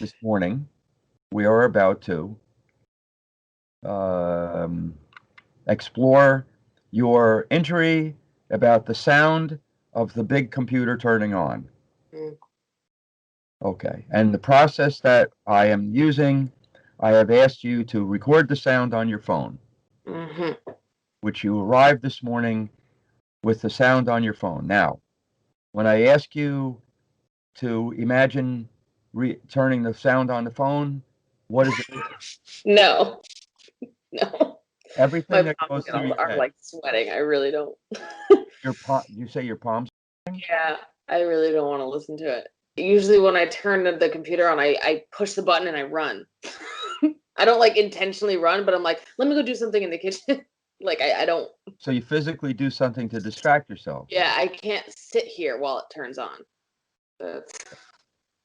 This morning, we are about to um, explore your entry about the sound of the big computer turning on. Mm. Okay. And the process that I am using, I have asked you to record the sound on your phone, Mm-hmm. which you arrived this morning with the sound on your phone. Now, when I ask you to imagine turning the sound on the phone, what is it? No, no. Everything My that palms goes through your are head. like sweating. I really don't. You say your palms? Yeah, I really don't want to listen to it. Usually when I turn the computer on, I push the button and I run. I don't like intentionally run, but I'm like, let me go do something in the kitchen. Like I don't. So you physically do something to distract yourself. Yeah, I can't sit here while it turns on. That's,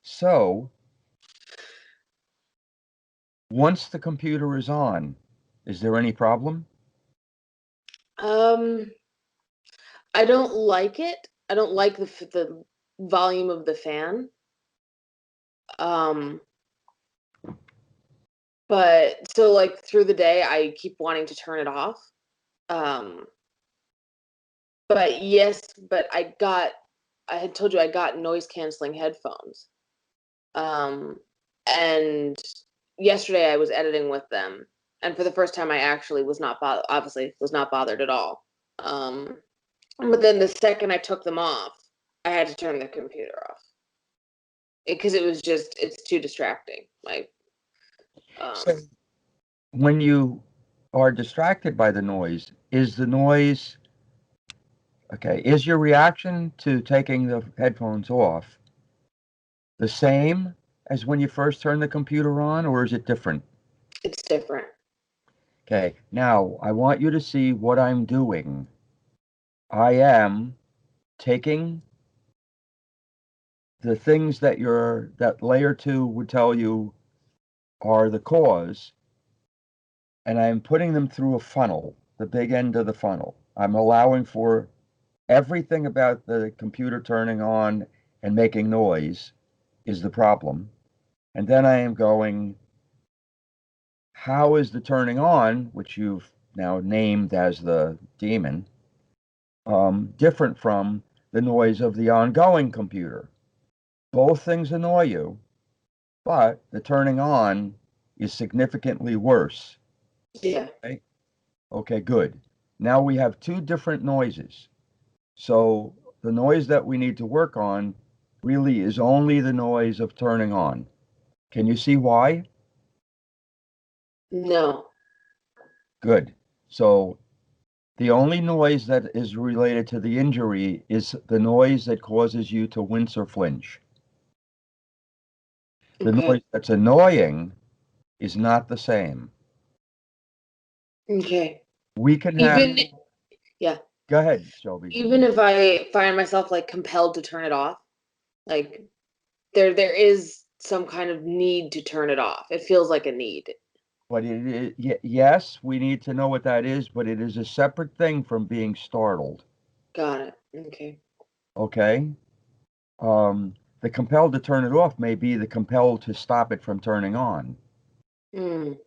So once the computer is on, is there any problem? um, I don't like it. I don't like the volume of the fan. Um, but so like through the day, I keep wanting to turn it off. Um, but yes, but I had told you I got noise canceling headphones. Um, and yesterday I was editing with them, and for the first time I actually was not obviously was not bothered at all. Um, but then the second I took them off, I had to turn the computer off because it was just it's too distracting. Like, So um, when you are distracted by the noise, is the noise okay? Is your reaction to taking the headphones off the same as when you first turn the computer on, or is it different? it's different. Okay, now I want you to see what I'm doing. I am taking the things that layer two would tell you are the cause, and I'm putting them through a funnel, the big end of the funnel. I'm allowing for everything about the computer turning on and making noise is the problem. And then I am going, how is the turning on, which you've now named as the demon, different from the noise of the ongoing computer? Both things annoy you, but the turning on is significantly worse. Yeah. Okay, okay, good. Now we have two different noises. So the noise that we need to work on really is only the noise of turning on. Can you see why? No. Good. So the only noise that is related to the injury is the noise that causes you to wince or flinch. The Okay. noise that's annoying is not the same. Okay. We can have, Even yeah. go ahead, Shelby. Even if I find myself like compelled to turn it off, like there is some kind of need to turn it off. It feels like a need. But yes, we need to know what that is, but it is a separate thing from being startled. Got it. Okay. Okay? The compelled to turn it off may be the compelled to stop it from turning on. Mm,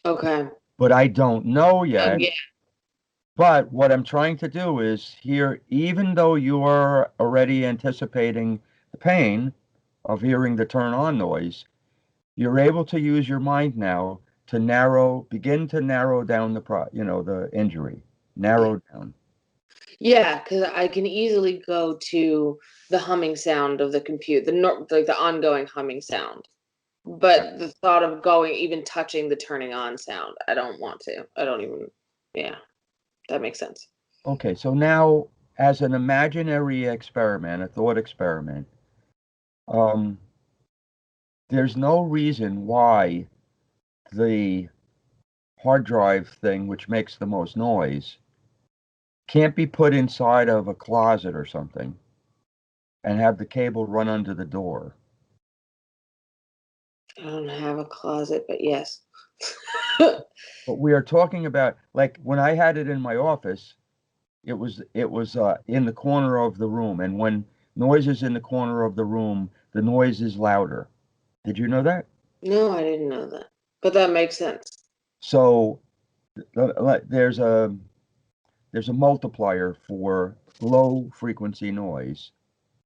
okay. But I don't know yet. Yeah. But what I'm trying to do is here, even though you are already anticipating the pain of hearing the turn on noise, you're able to use your mind now to begin to narrow down the injury, narrow down. Yeah, because I can easily go to the humming sound of the compute, like the ongoing humming sound. But the thought of going, even touching the turning on sound, I don't want to. I don't even. Yeah, that makes sense. Okay, so now as an imaginary experiment, a thought experiment, um, there's no reason why the hard drive thing, which makes the most noise, can't be put inside of a closet or something and have the cable run under the door. I don't have a closet, but yes. But we are talking about like when I had it in my office, it was in the corner of the room, and when noise is in the corner of the room, the noise is louder. Did you know that? No, I didn't know that. But that makes sense. So there's a multiplier for low frequency noise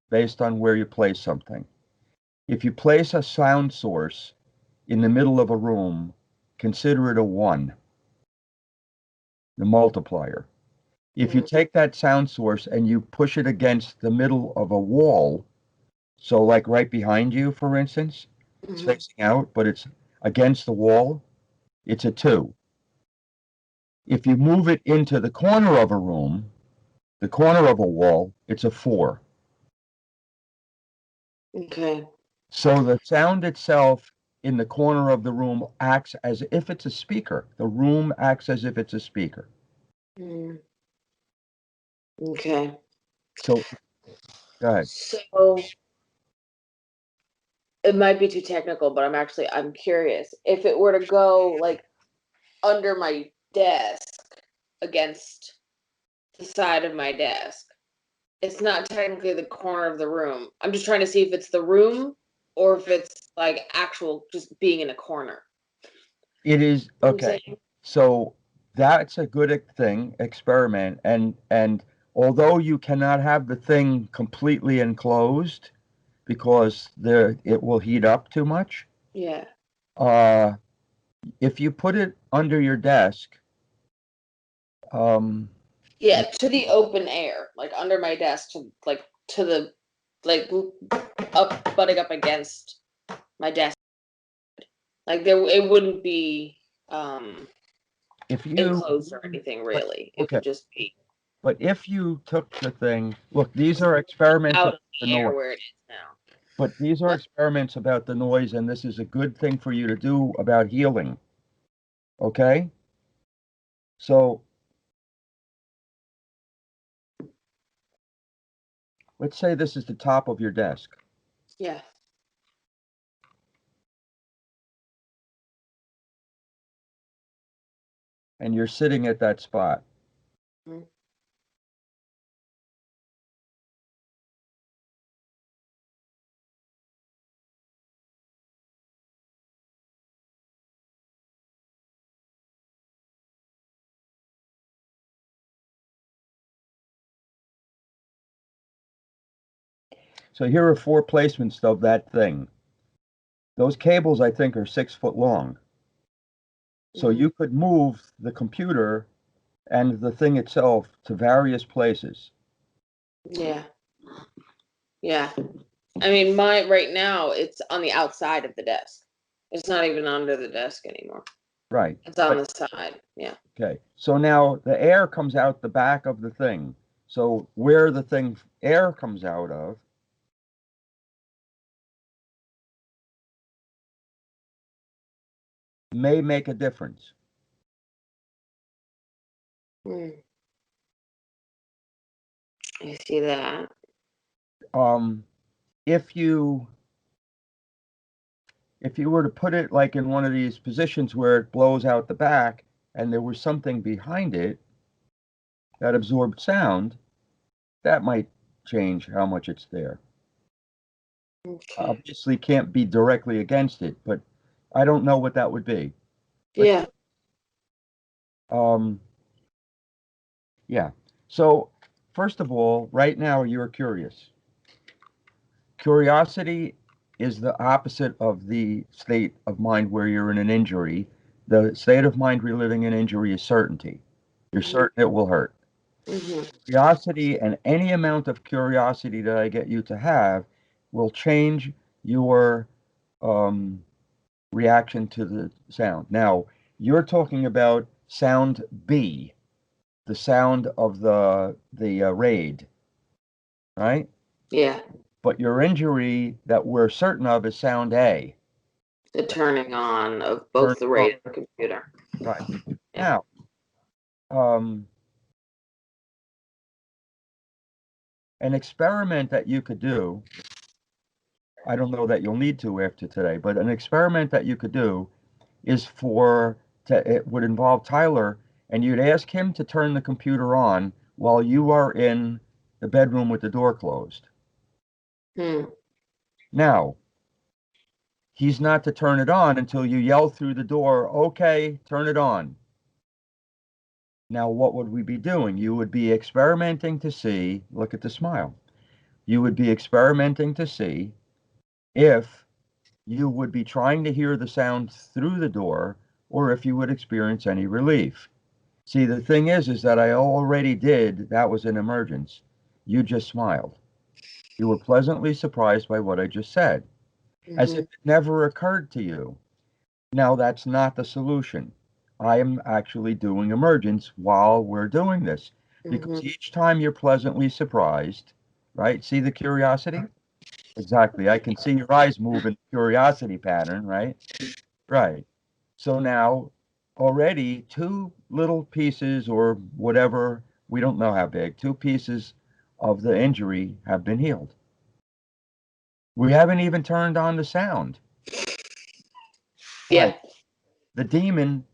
based on where you place something. If you place a sound source in the middle of a room, consider it a 1, the multiplier. If you take that sound source and you push it against the middle of a wall, so like right behind you, for instance, it's Mm-hmm. facing out, but it's against the wall, it's a 2. If you move it into the corner of a room, the corner of a wall, it's a 4. Okay. So the sound itself in the corner of the room acts as if it's a speaker. The room acts as if it's a speaker. Mm. Okay. So go ahead. So it might be too technical, but I'm curious. If it were to go like under my desk against the side of my desk, it's not technically the corner of the room. I'm just trying to see if it's the room or if it's like actual just being in a corner. It is You know what I'm okay. saying? So that's a good thing, experiment. And although you cannot have the thing completely enclosed because it will heat up too much, Yeah. uh, if you put it under your desk, um, Yeah, to the open air, like under my desk, to the like up butting up against my desk. Like there, it wouldn't be if you, enclosed or anything but really. It okay, would just be but if you took the thing, look, these are experiments out about of the the air noise, where it is now. but these are But experiments about the noise, and this is a good thing for you to do about healing. Okay? So let's say this is the top of your desk, yeah. and you're sitting at that spot. Mm. So here are 4 placements of that thing. Those cables, I think, are 6 foot long. So Mhm. you could move the computer and the thing itself to various places. Yeah. Yeah. I mean, my right now it's on the outside of the desk. It's not even under the desk anymore. Right. It's on But the side. Yeah. okay. So now the air comes out the back of the thing. So where the thing air comes out of may make a difference. Mm. I see that. Um, if you if you were to put it like in one of these positions where it blows out the back and there was something behind it that absorbed sound, that might change how much it's there. Okay. Obviously can't be directly against it, but I don't know what that would be. But Yeah. um, yeah. So first of all, right now you're curious. Curiosity is the opposite of the state of mind where you're in an injury. The state of mind reliving an injury is certainty. You're Hmm. certain it will hurt. Hmm. Curiosity and any amount of curiosity that I get you to have will change your um, reaction to the sound. Now, you're talking about sound B, the sound of the raid, right? Yeah. But your injury that we're certain of is sound A. The turning on of Turn both the on, radio and the computer. right. Yeah. Now, um, an experiment that you could do, I don't know that you'll need to after today, but an experiment that you could do is it would involve Tyler, and you'd ask him to turn the computer on while you are in the bedroom with the door closed. Hmm. Now, he's not to turn it on until you yell through the door, okay, turn it on. Now, what would we be doing? You would be experimenting to see, look at the smile. You would be experimenting to see if you would be trying to hear the sound through the door or if you would experience any relief. See, the thing is that I already did, that was an emergence. You just smiled. You were pleasantly surprised by what I just said, as if Mhm. it never occurred to you. Now, that's not the solution. I am actually doing emergence while we're doing this because Mhm. each time you're pleasantly surprised, right? See the curiosity? Exactly. I can see your eyes move in the curiosity pattern, right? Right. So now already two little pieces or whatever, we don't know how big, two pieces of the injury have been healed. We haven't even turned on the sound. Right. Yeah. The demon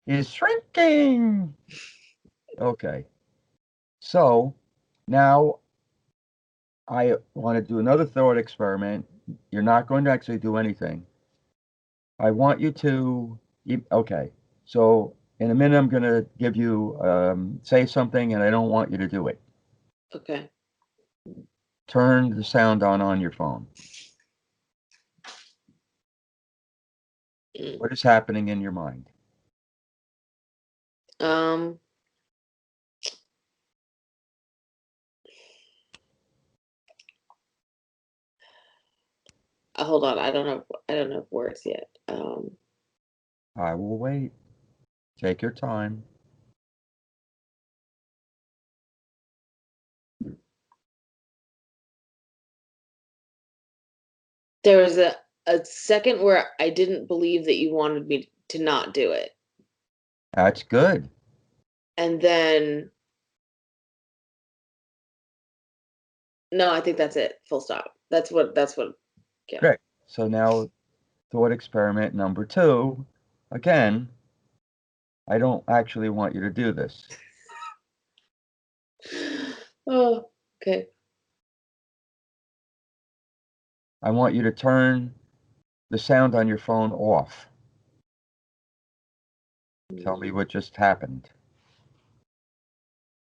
is shrinking. Okay. So now I want to do another thought experiment. You're not going to actually do anything. I want you to, okay. So in a minute, I'm going to give you, say something, and I don't want you to do it. Okay. Turn the sound on your phone. Mm. What is happening in your mind? Um. Hold on. I don't know. I don't have words yet. I will wait. Take your time. There was a second where I didn't believe that you wanted me to not do it, That's good. and then no, I think that's it. Full stop. That's what. That's what. Yeah. Great. So now thought experiment number two. Again, I don't actually want you to do this. Oh. Okay. I want you to turn the sound on your phone off. Tell me Mm. what just happened.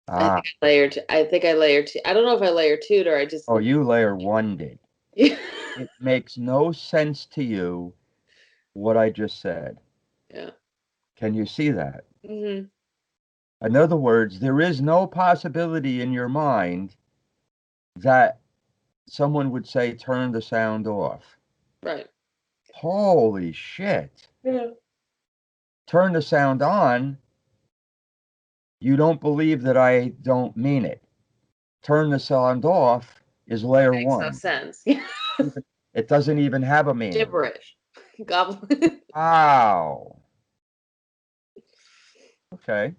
I Ah, think I layered. I think I layered two. I don't know if I layer two or I just. oh, you layer one did. Yeah. It makes no sense to you what I just said. Yeah. Can you see that? Hmm. In other words, there is no possibility in your mind that someone would say, turn the sound off. Right. Holy shit. Yeah. Turn the sound on. You don't believe that I don't mean it. Turn the sound off is layer Makes no one. sense. It doesn't even have a meaning. Gibberish. Goblin. Wow. Okay.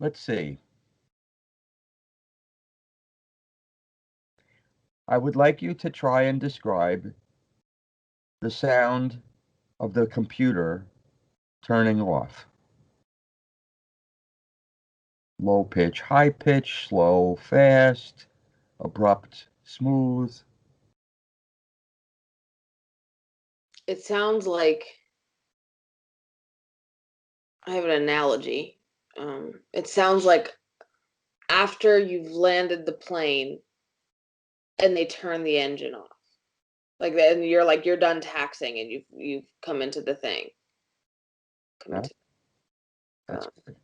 Let's see. I would like you to try and describe the sound of the computer turning off. Low pitch, high pitch, slow, fast, abrupt, smooth. It sounds like I have an analogy. It sounds like after you've landed the plane and they turn the engine off. Like then you're like you're done taxing and you've come into the thing. Come Huh? into That's uh, good.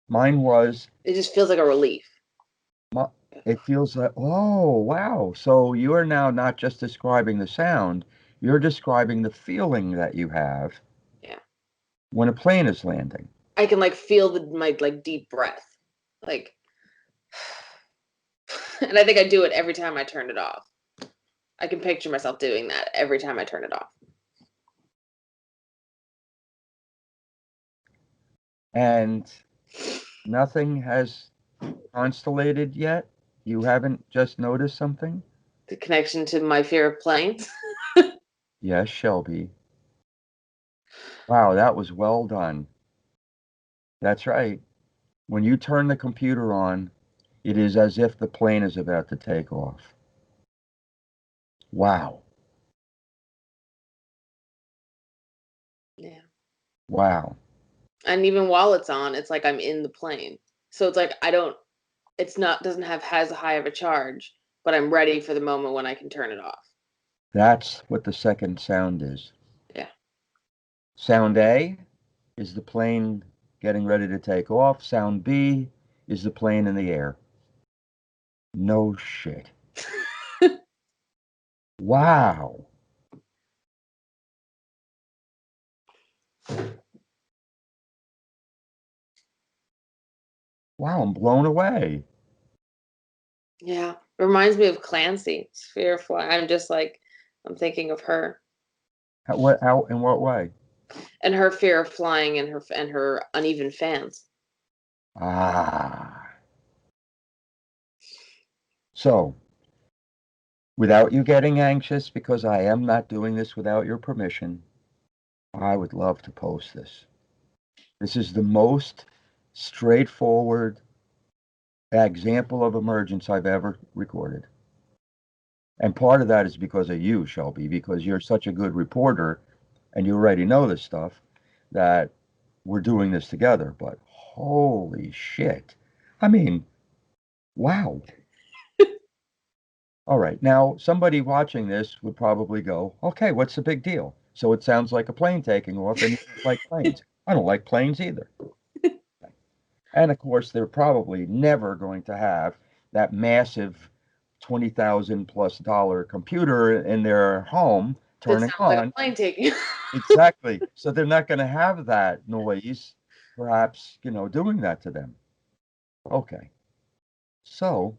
Mine was, it just feels like a relief. my, it feels like, oh, wow. So you are now not just describing the sound, you're describing the feeling that you have Yeah. when a plane is landing. I can like feel my like deep breath. Like and I think I do it every time I turn it off. I can picture myself doing that every time I turn it off. And nothing has constellated yet. You haven't just noticed something? The connection to my fear of planes. Yes, Shelby. Wow, that was well done. That's right. When you turn the computer on, it is as if the plane is about to take off. Wow. Yeah. Wow. And even while it's on, it's like I'm in the plane. So it's like I don't it's not doesn't have as high of a charge, but I'm ready for the moment when I can turn it off. That's what the second sound is. Yeah. Sound A is the plane getting ready to take off. Sound B is the plane in the air. No shit. Wow. Wow, I'm blown away. Yeah. Reminds me of Clancy's Fear of Flying. I'm just like I'm thinking of her In what way? and her fear of flying and her uneven fans. Ah. So, without you getting anxious, because I am not doing this without your permission, I would love to post this. This is the most straightforward example of emergence I've ever recorded. And part of that is because of you, Shelby, because you're such a good reporter and you already know this stuff that we're doing this together. But holy shit. I mean, wow. All right. Now, somebody watching this would probably go, okay, what's the big deal? So it sounds like a plane taking off, and you don't like planes. I don't like planes either. And of course, they're probably never going to have that massive 20,000 plus dollar computer in their home That turning sounds like a on. plane taking. Exactly. So they're not going to have that noise, perhaps, doing that to them. Okay. So,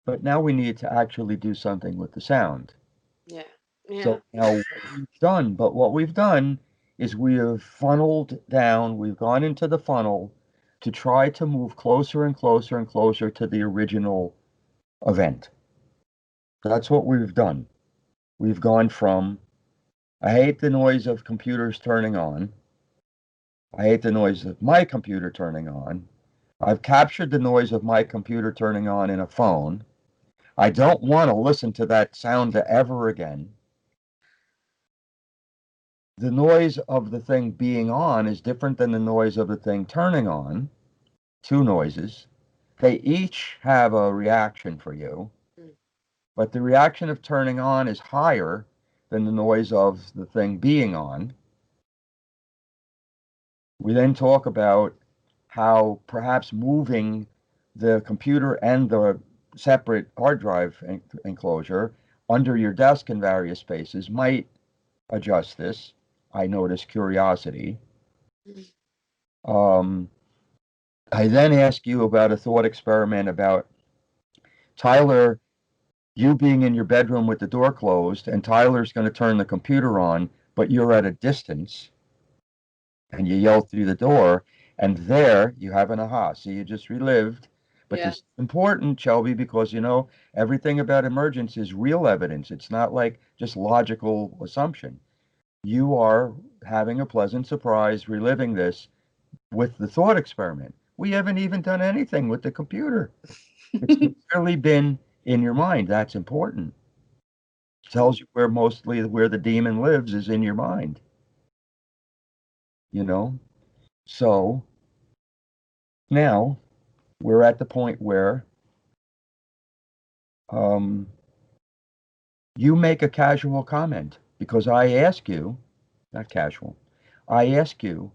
but now we need to actually do something with the sound. Yeah. Yeah. So now what we've done is we have funneled down, we've gone into the funnel to try to move closer and closer and closer to the original event. That's what we've done. We've gone from, I hate the noise of computers turning on. I hate the noise of my computer turning on. I've captured the noise of my computer turning on in a phone. I don't want to listen to that sound ever again. The noise of the thing being on is different than the noise of the thing turning on. Two noises. They each have a reaction for you, Mm. but the reaction of turning on is higher than the noise of the thing being on. We then talk about how perhaps moving the computer and the separate hard drive enclosure under your desk in various spaces might adjust this. I notice curiosity. Mm. Um, I then ask you about a thought experiment about Tyler, you being in your bedroom with the door closed, and Tyler's going to turn the computer on, but you're at a distance, and you yell through the door, and there you have an aha. So you just relived. But Yeah. this is important, Shelby, because everything about emergence is real evidence. It's not like just logical assumption. You are having a pleasant surprise reliving this with the thought experiment. We haven't even done anything with the computer. It's merely been in your mind. That's important. Tells you where the demon lives is in your mind, you know? So now we're at the point where um, you make a casual comment because I ask you, not casual, I ask you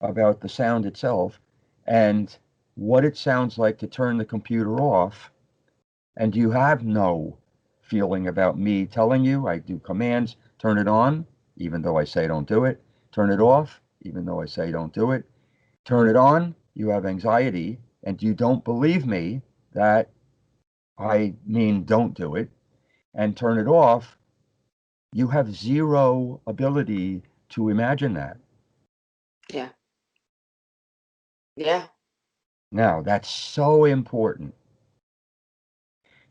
about the sound itself and what it sounds like to turn the computer off. And you have no feeling about me telling you. I do commands, turn it on, even though I say don't do it, turn it off, even though I say don't do it, turn it on, you have anxiety, and you don't believe me that I mean don't do it, and turn it off, you have zero ability to imagine that. Yeah. Yeah. Now, that's so important.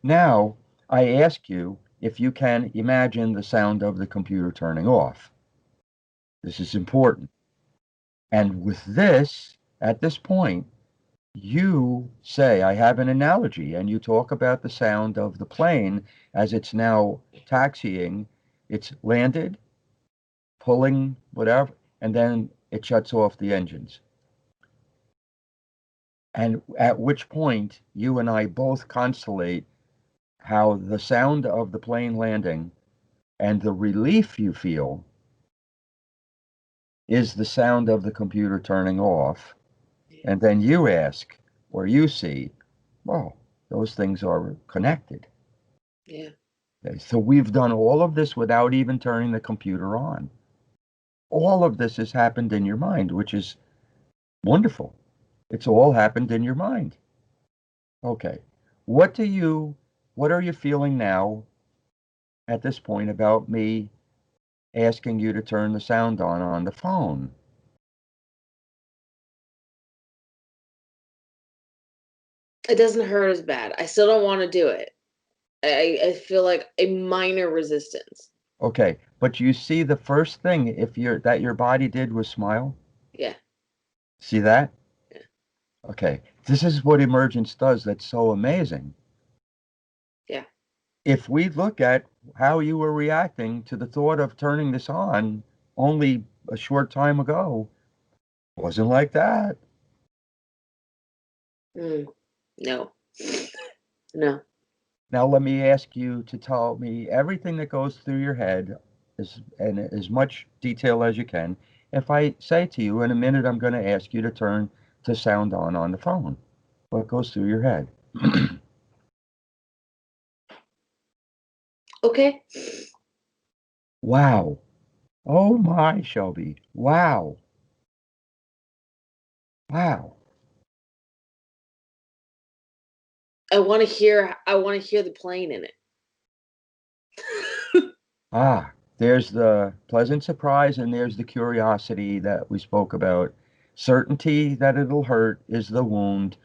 Now, I ask you if you can imagine the sound of the computer turning off. This is important. And with this, at this point, You say, I have an analogy, and you talk about the sound of the plane as it's now taxiing. It's landed, pulling, whatever, and then it shuts off the engines. And at which point, you and I both constellate how the sound of the plane landing and the relief you feel is the sound of the computer turning off. And then you ask, or you see, well, those things are connected. Yeah. Okay, so we've done all of this without even turning the computer on. All of this has happened in your mind, which is wonderful. It's all happened in your mind. Okay. What do you, what are you feeling now at this point about me asking you to turn the sound on the phone? It doesn't hurt as bad. I still don't want to do it. I feel like a minor resistance. Okay, but you see the first thing if you're that your body did was smile? Yeah. See that? Yeah. Okay. This is what emergence does that's so amazing. Yeah. If we look at how you were reacting to the thought of turning this on only a short time ago, wasn't like that. Mm, no. No. Now let me ask you to tell me everything that goes through your head in as much detail as you can. If I say to you in a minute, I'm going to ask you to turn to sound on the phone. What goes through your head? Okay. Wow. Oh my, Shelby. Wow. Wow. I want to hear the plane in it. Ah, there's the pleasant surprise and there's the curiosity that we spoke about. Certainty that it'll hurt is the wound.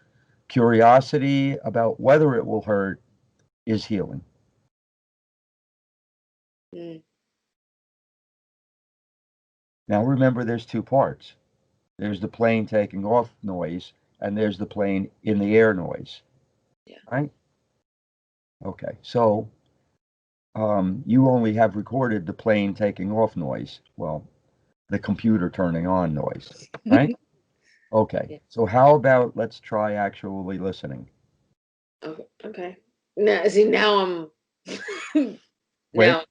Curiosity about whether it will hurt is healing. Mm, Now remember, there's two parts. There's the plane taking off noise and there's the plane in the air noise, yeah. right? Okay, so you only have recorded the plane taking off noise. Well, the computer turning on noise, right? Okay, Yeah. so how about let's try actually listening? Okay. Okay. Now, see, now I'm Wait, now.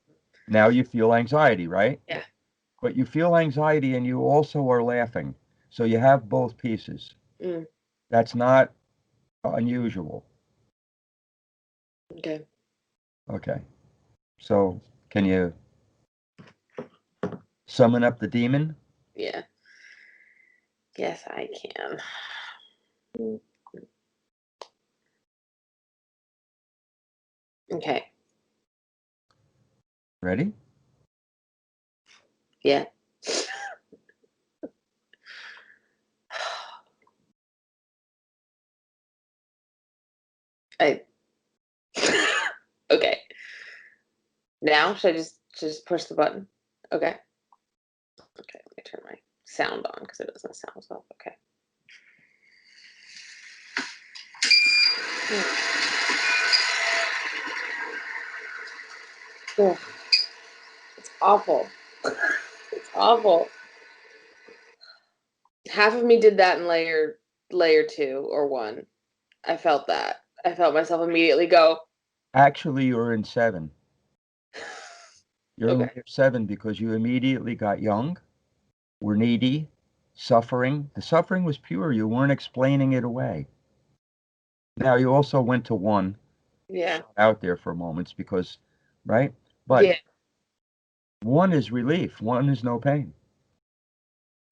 now you feel anxiety, right? Yeah. But you feel anxiety and you also are laughing. So you have both pieces. Mm, That's not unusual. okay. Okay, so can you summon up the demon? Yeah. Yes, I can. Mm, okay. Ready? Yeah. I. Okay. Now should I just push the button? Okay. Okay. Let me turn my sound on because it doesn't sound well. Okay. Mm, yeah. It's awful. It's awful. Half of me did that in layer two or one. I felt that. I felt myself immediately go. Actually, you're in seven. You're in Okay. layer seven because you immediately got young, were needy, suffering. The suffering was pure. You weren't explaining it away. Now, you also went to one, Yeah. out there for moments because, right? But Yeah. one is relief, one is no pain.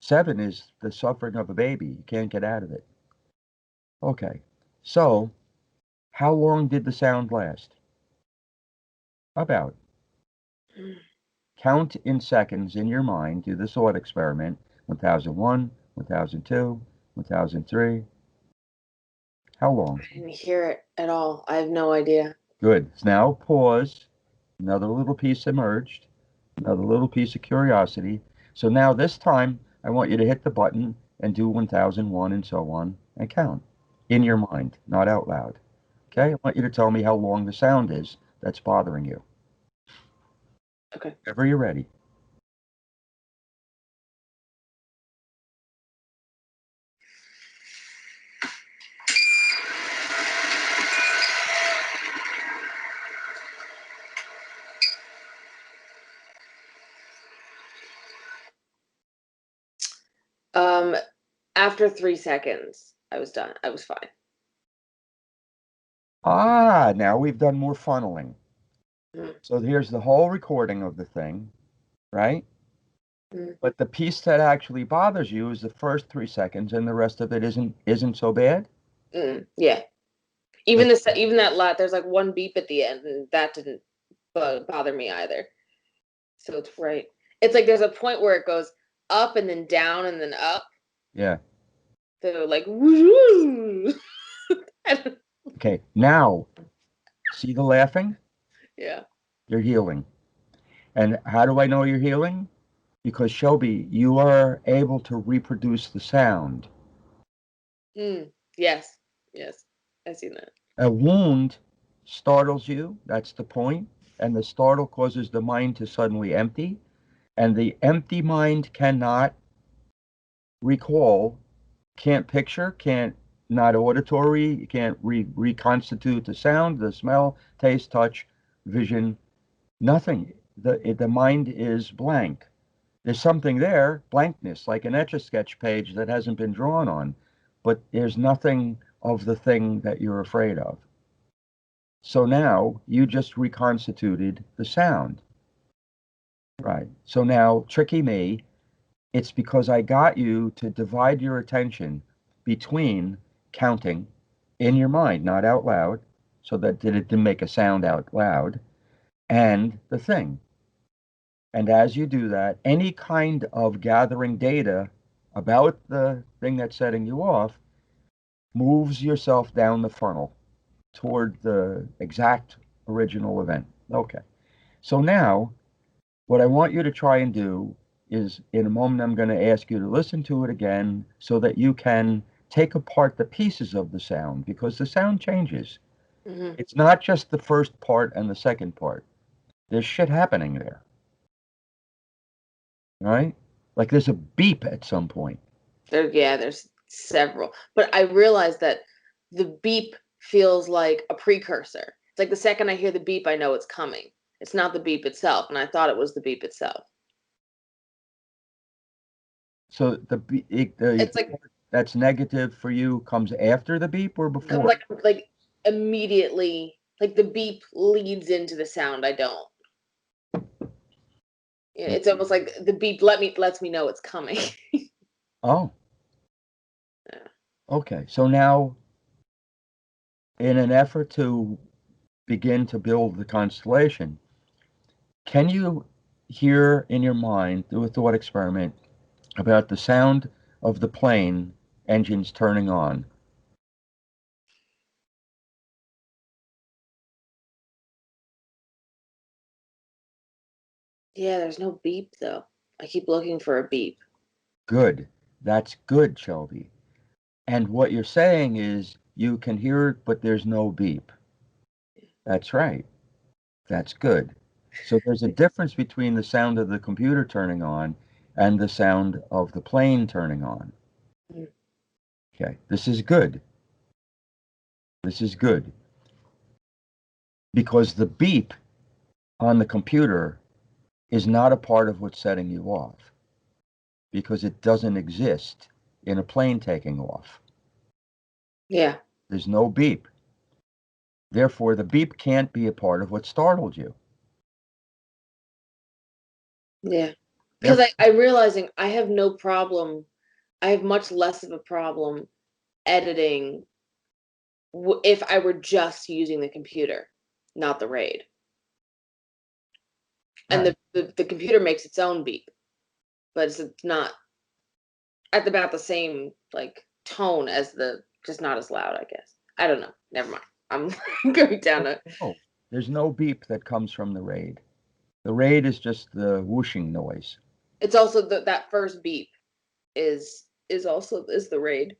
Seven is the suffering of a baby. You can't get out of it. Okay. So, how long did the sound last? About. Mm, Count in seconds in your mind. Do the thought experiment. 1001, 1002, 1003. How long? I didn't hear it at all. I have no idea. Good. Now pause. Another little piece emerged. Another little piece of curiosity. So now this time, I want you to hit the button and do 1001 and so on and count. in your mind, not out loud. Okay? I want you to tell me how long the sound is that's bothering you. Okay. Whenever you're ready. Um, after 3 seconds, I was done. I was fine. Ah, now we've done more funneling. Mm, So here's the whole recording of the thing, right? mm, But the piece that actually bothers you is the first 3 seconds, and the rest of it isn't so bad. yeah. Does- Even that lot, there's like one beep at the end, and that didn't bother me either. So it's right. It's like there's a point where it goes up and then down and then up. Yeah. So like woo. Okay. Now, see the laughing? Yeah. You're healing. And how do I know you're healing? Because Shelby, you are able to reproduce the sound. Yes. Yes. I seen that. A wound startles you, that's the point, and the startle causes the mind to suddenly empty, and the empty mind cannot recall, can't picture, can't not auditory, you can't reconstitute the sound, the smell, taste, touch, vision, nothing. The mind is blank. There's something there, blankness, like an Etch-a-Sketch page that hasn't been drawn on, but there's nothing of the thing that you're afraid of. So now you just reconstituted the sound. Right. So now, tricky me, it's because I got you to divide your attention between counting in your mind, not out loud, so that it didn't make a sound out loud, and the thing. And as you do that, any kind of gathering data about the thing that's setting you off moves yourself down the funnel toward the exact original event. Okay. So now, what I want you to try and do is in a moment, I'm going to ask you to listen to it again so that you can take apart the pieces of the sound because the sound changes. Hmm. It's not just the first part and the second part. There's shit happening there, right? Like there's a beep at some point. There's several, but I realized that the beep feels like a precursor. It's like the second I hear the beep, I know it's coming. It's not the beep itself, and I thought it was the beep itself. So the It's like part that's negative for you comes after the beep or comes before? like immediately, like the beep leads into the sound. I don't. Yeah, it's almost like the beep lets me know it's coming. Oh, Yeah. okay. So now, in an effort to begin to build the constellation, can you hear in your mind, do a thought experiment about the sound of the plane engines turning on? Yeah, there's no beep though. I keep looking for a beep. Good. That's good, Shelby. And what you're saying is you can hear it, but there's no beep. That's right. That's good. So there's a difference between the sound of the computer turning on and the sound of the plane turning on. Mm. Okay, this is good. This is good because the beep on the computer is not a part of what's setting you off because it doesn't exist in a plane taking off. Yeah, There's no beep. Therefore, the beep can't be a part of what startled you. yeah. Because Therefore, I'm realizing I have no problem. I have much less of a problem editing if I were just using the computer, not the RAID. And right. the computer makes its own beep, but it's not at about the same like tone as just not as loud, I guess. I don't know. Never mind. I'm going down a. No, there's no beep that comes from the raid. The raid is just the whooshing noise. It's also that first beep is also is the RAID,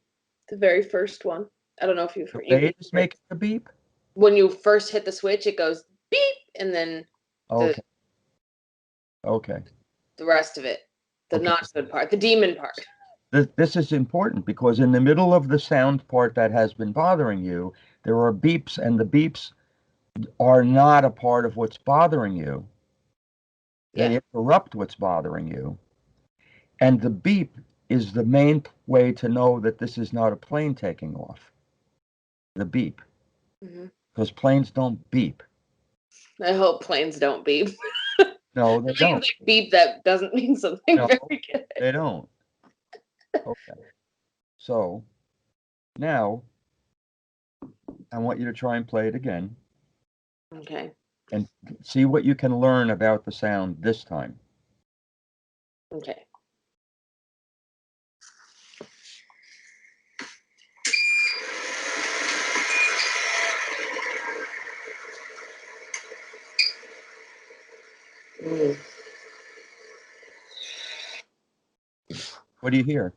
the very first one. I don't know if you've The heard, you can blade is hear it. making a beep? When you first hit the switch, it goes beep, and then the Okay, okay, the rest of it, the okay. not good part, the demon part. This is important because in the middle of the sound part that has been bothering you, there are beeps, and the beeps are not a part of what's bothering you. Yeah. They interrupt what's bothering you. And the beep is the main way to know that this is not a plane taking off. The beep. Hmm. Because planes don't beep. I hope planes don't beep. No, they Like if don't. they beep, that doesn't mean something No, very good. they don't. Okay. So now I want you to try and play it again Okay. and see what you can learn about the sound this time. Okay. Mm. What do you hear?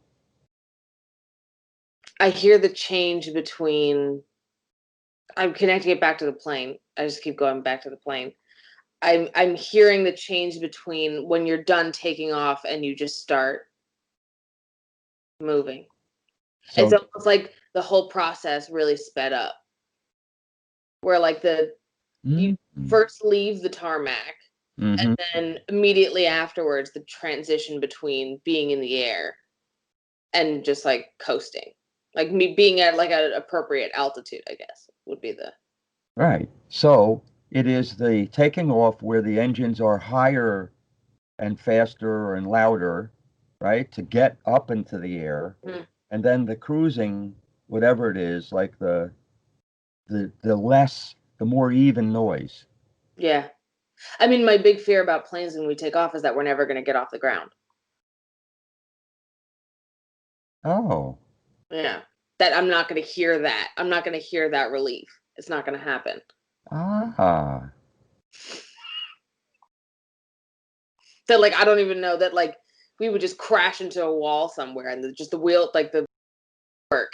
I hear the change between. I'm connecting it back to the plane. I just keep going back to the plane. I'm hearing the change between when you're done taking off and you just start moving. It's So, almost like the whole process really sped up. Where like you mm-hmm. first leave the tarmac and Mm-hmm. then immediately afterwards the transition between being in the air and just like coasting. Like me being at like an appropriate altitude, I guess, would be the. Right. So it is the taking off where the engines are higher and faster and louder, right, to get up into the air, Mm, and then the cruising, whatever it is, like the more even noise. yeah. I mean, my big fear about planes when we take off is that we're never going to get off the ground. Oh, Yeah. That I'm not going to hear that. I'm not going to hear that relief. It's not going to happen. ah, That like I don't even know that like we would just crash into a wall somewhere and just the wheel like the work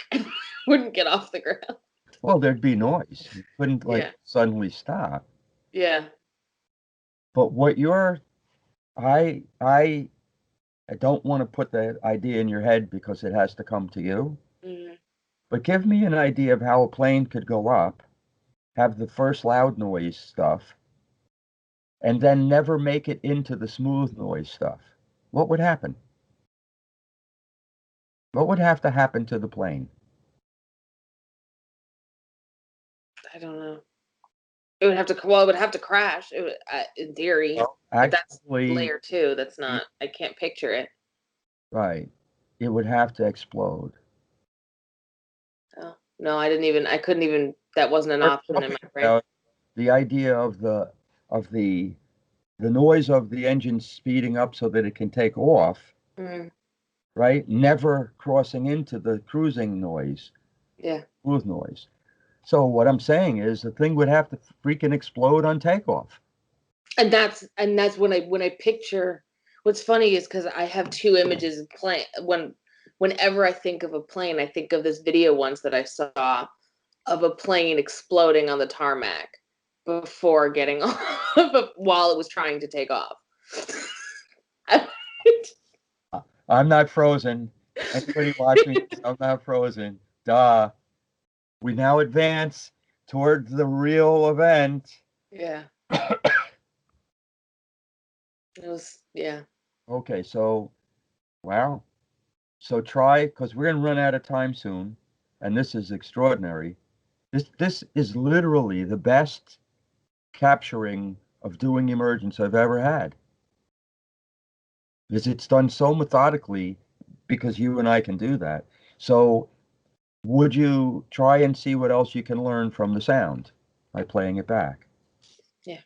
wouldn't get off the ground. well, there'd be noise. You couldn't like Yeah. suddenly stop. Yeah. But what you're, I don't want to put the idea in your head because it has to come to you. Hmm. But give me an idea of how a plane could go up, have the first loud noise stuff, and then never make it into the smooth noise stuff. What would happen? What would have to happen to the plane? I don't know. It would have to. Well, it would have to crash. It would, in theory, Well, but that's actually, layer two. That's it, not. I can't picture it. right, it would have to explode. Oh no, I didn't even. I couldn't even. That wasn't an We're option in talking my brain. about the idea of of the the noise of the engine speeding up so that it can take off, Mm, right? Never crossing into the cruising noise, yeah, smooth noise. So what I'm saying is the thing would have to freaking explode on takeoff. and that's when I picture. What's funny is because I have two images of plane. Whenever I think of a plane, I think of this video once that I saw of a plane exploding on the tarmac before getting off, while it was trying to take off. I'm not frozen. Anybody watching this, I'm not frozen. Duh. We now advance towards the real event. Yeah, it was. Yeah. Okay, so, wow. So try, because we're going to run out of time soon, and this is extraordinary. This is literally the best capturing of doing emergence I've ever had. Because it's done so methodically, because you and I can do that. So would you try and see what else you can learn from the sound by playing it back? Yeah.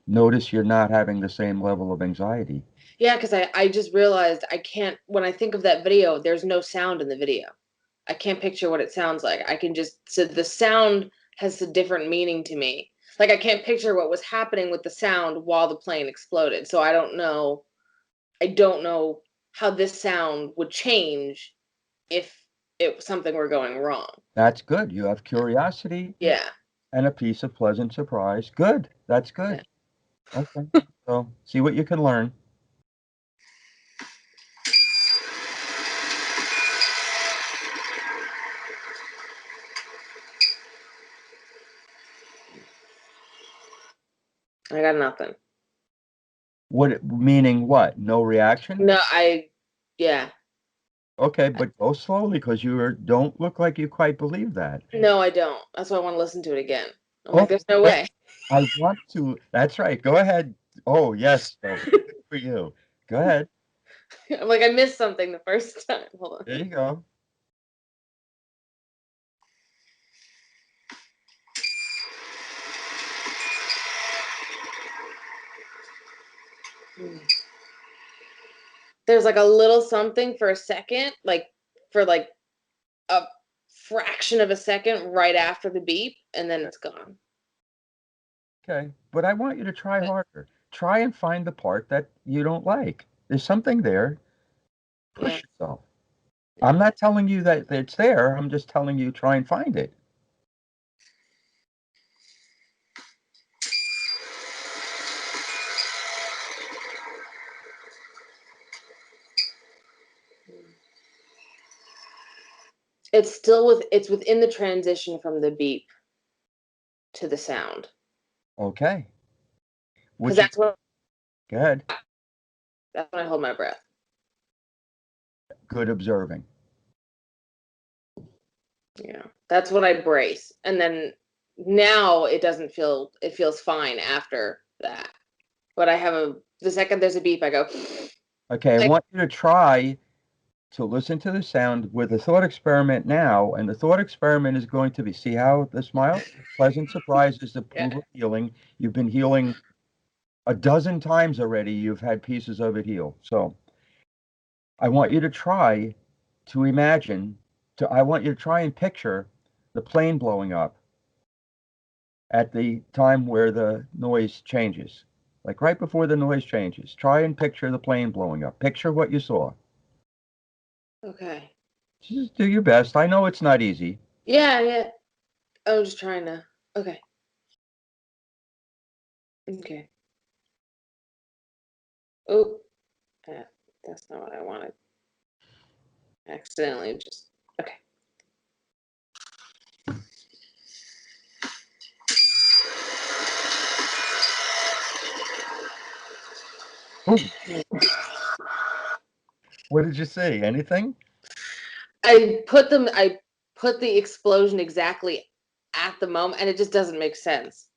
Notice you're not having the same level of anxiety. Yeah, because I just realized I can't, when I think of that video, there's no sound in the video. I can't picture what it sounds like. I can just, so the sound has a different meaning to me. Like I can't picture what was happening with the sound while the plane exploded. So I don't know how this sound would change if something were going wrong. That's good. You have curiosity Yeah. and a piece of pleasant surprise. Good. That's Yeah. good. Okay. So see what you can learn. I got nothing. What meaning what? No reaction? No, yeah. Okay, but go slowly because don't look like you quite believe that. No, I don't. That's why I want to listen to it again. I'm like, Oh, there's no great. way. I want to. That's right. Go ahead. Oh, yes. Oh, good for you. Go ahead. I'm like, I missed something the first time. Hold There you go. on. There's like a little something for a second, like for like a fraction of a second right after the beep, and then it's gone. Okay. But I want you to try harder. Try and find the part that you don't like. There's something there. Yeah. Push yourself. I'm Yeah. not telling you that it's there. I'm just telling you try and find it. It's within the transition from the beep to the sound. Okay. Because Which is good. that's when I hold my breath. Good observing. Yeah. That's what I brace. And then now it feels fine after that. But the second there's a beep, I go Okay. I like, want you to try to listen to the sound with a thought experiment now. And the thought experiment is going to be see how the smile, pleasant surprise is the yeah. proof of healing. You've been healing a dozen times already. You've had pieces of it heal. So I want you to try to imagine, I want you to try and picture the plane blowing up at the time where the noise changes. Like right before the noise changes. Try and picture the plane blowing up. Picture what you saw. Okay. Just do your best. I know it's not easy. Yeah, yeah. I'm just trying to. Okay. Okay. Oh, that's not what I wanted. Accidentally just. Okay. Oh, what did you see? Anything? I put the explosion exactly at the moment, and it just doesn't make sense.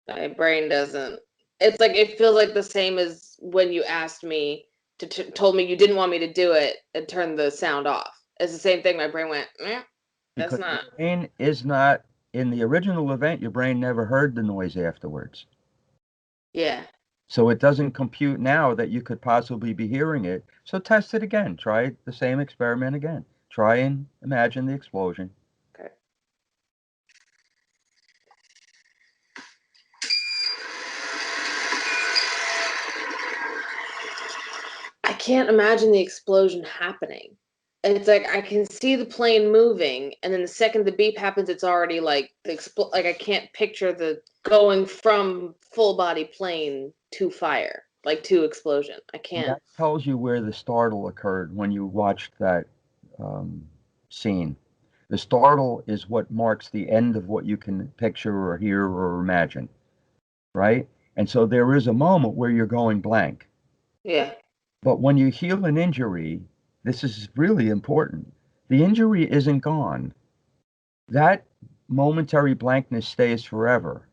My brain doesn't. It's like it feels like the same as when you asked me told me you didn't want me to do it and turn the sound off. It's the same thing. My brain went, that's Because your not. brain is not in the original event, your brain never heard the noise afterwards. Yeah. So it doesn't compute now that you could possibly be hearing it. So test it again. Try the same experiment again. Try and imagine the explosion. Okay. I can't imagine the explosion happening. And it's like I can see the plane moving, and then the second the beep happens, it's already like like I can't picture the going from full body plane to fire, like to explosion. I And can't. that tells you where the startle occurred when you watched that um, scene. The startle is what marks the end of what you can picture or hear or imagine, right? And so there is a moment where you're going blank. Yeah. But when you heal an injury, this is really important. The injury isn't gone. That momentary blankness stays forever.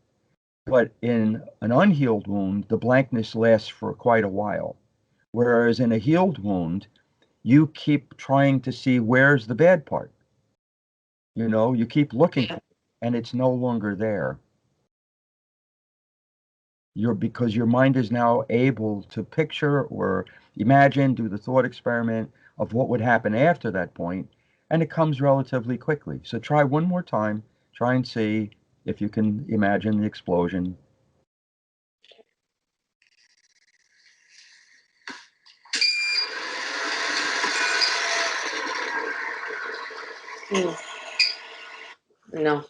But in an unhealed wound, the blankness lasts for quite a while. Whereas in a healed wound, you keep trying to see where's the bad part. You keep looking for Yeah. it, and it's no longer there. Because your mind is now able to picture or imagine, do the thought experiment of what would happen after that point, and it comes relatively quickly. So try one more time, try and see if you can imagine the explosion. Mm. No.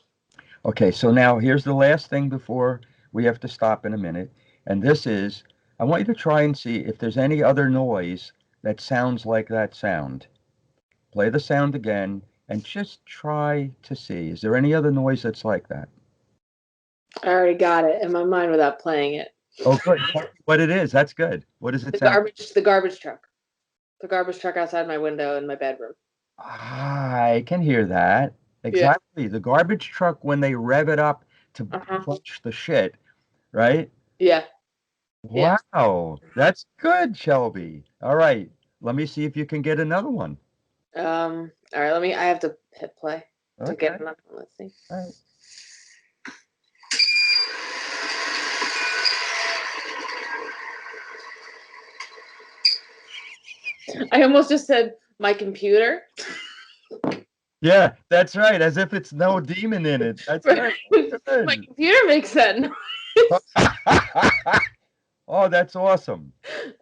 Okay, so now here's the last thing before we have to stop in a minute. And this is, I want you to try and see if there's any other noise that sounds like that sound. Play the sound again and just try to see. Is there any other noise that's like that? I already got it in my mind without playing it. Oh, good. Tell me what it is. That's good. What does it The sound? garbage truck. The garbage truck outside my window in my bedroom. I can hear that. Yeah. Exactly. The garbage truck when they rev it up to Uh-huh. punch the shit, right? Yeah. Yeah. Wow, that's good, Shelby. All right, let me see if you can get another one. All right, I have to hit play to Okay, get another one. Let's see. all right. I almost just said my computer. Yeah, that's right. As if it's no demon in it. That's right. My Good. computer makes that noise. Oh, that's awesome.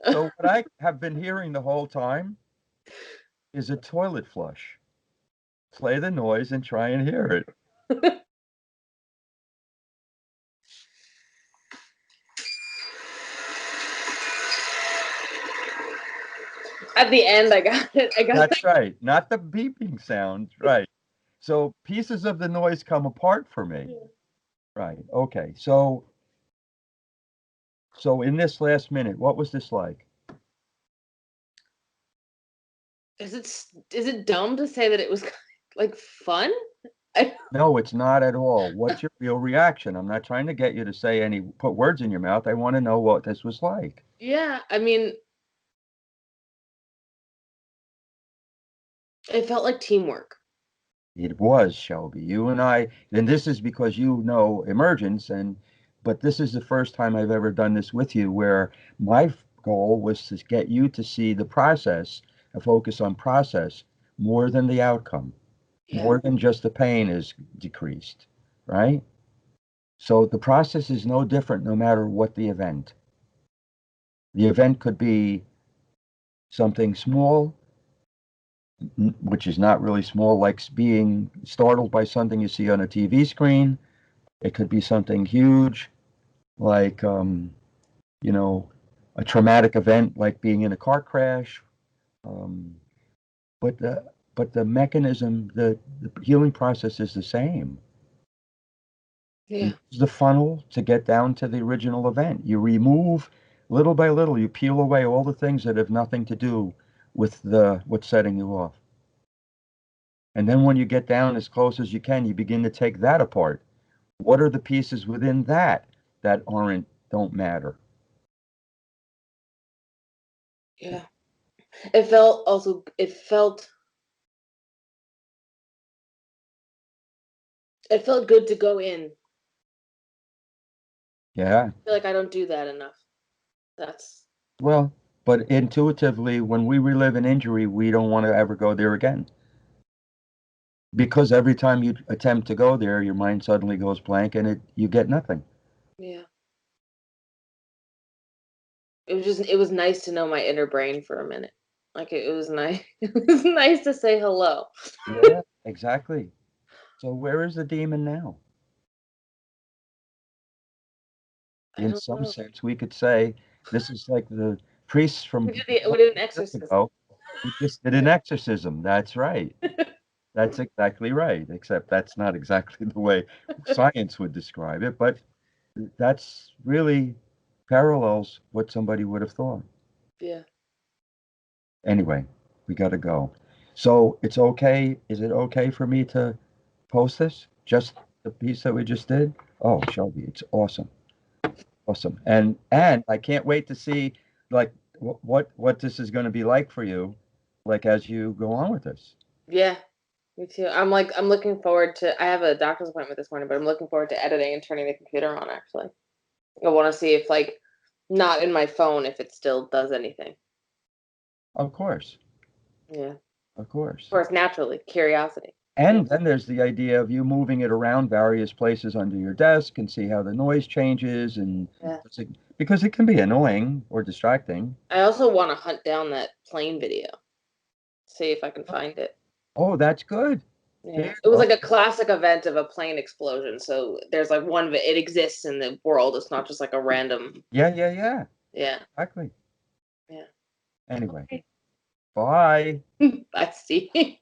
So what I have been hearing the whole time is a toilet flush. Play the noise and try and hear it. At the end, I got it. I got That's right. Not the beeping sound. Right. So pieces of the noise come apart for me. that. Right. Okay. So in this last minute, what was this like? Is it dumb to say that it was like fun? I, No, it's not at all. What's your real reaction? I'm not trying to get you to say any, put words in your mouth. I want to know what this was like. yeah, I mean, it felt like teamwork. It was, Shelby. You and I, and this is because you know Emergence, but this is the first time I've ever done this with you where my goal was to get you to see the process, a focus on process more than the outcome, Yeah, more than just the pain is decreased, right? So the process is no different no matter what the event. The event could be something small, which is not really small, like being startled by something you see on a TV screen. It could be something huge, like, you know, a traumatic event like being in a car crash. Um, but the mechanism, the healing process is the same. You yeah, use the funnel to get down to the original event. You remove little by little, you peel away all the things that have nothing to do with the what's setting you off. And then when you get down as close as you can, you begin to take that apart. What are the pieces within that don't matter? yeah. It felt also. It felt good to go in. Yeah. I feel like I don't do that enough. That's Well, but intuitively, when we relive an injury, we don't want to ever go there again. Because every time you attempt to go there, your mind suddenly goes blank and you get nothing. yeah. It was nice to know my inner brain for a minute. Like it was nice. It was nice to say hello. Yeah, exactly. So where is the demon now? I In don't some know. sense, we could say this is like the priests from We did an years exorcism. ago who just did an exorcism. That's right. That's exactly right, except that's not exactly the way science would describe it, but that's really parallels what somebody would have thought. Yeah. Anyway, we got to go. So it's okay. Is it okay for me to post this? Just the piece that we just did? Oh, Shelby, it's awesome. Awesome. And I can't wait to see like what this is going to be like for you, like as you go on with this. Yeah. Me too. I'm looking forward to. I have a doctor's appointment this morning, but I'm looking forward to editing and turning the computer on. Actually, I want to see if like not in my phone if it still does anything. Of course. Yeah. Of Of course. course, naturally, curiosity. Yeah. And then there's the idea of you moving it around various places under your desk and see how the noise changes and Yeah. because it can be annoying or distracting. I also want to hunt down that plane video. See if I can find it. Oh, that's good. Yeah. It was like a classic event of a plane explosion. So there's like one of it. It exists in the world. It's not just like a random. Yeah. Yeah. Exactly. Yeah. Anyway, Okay. bye. I see.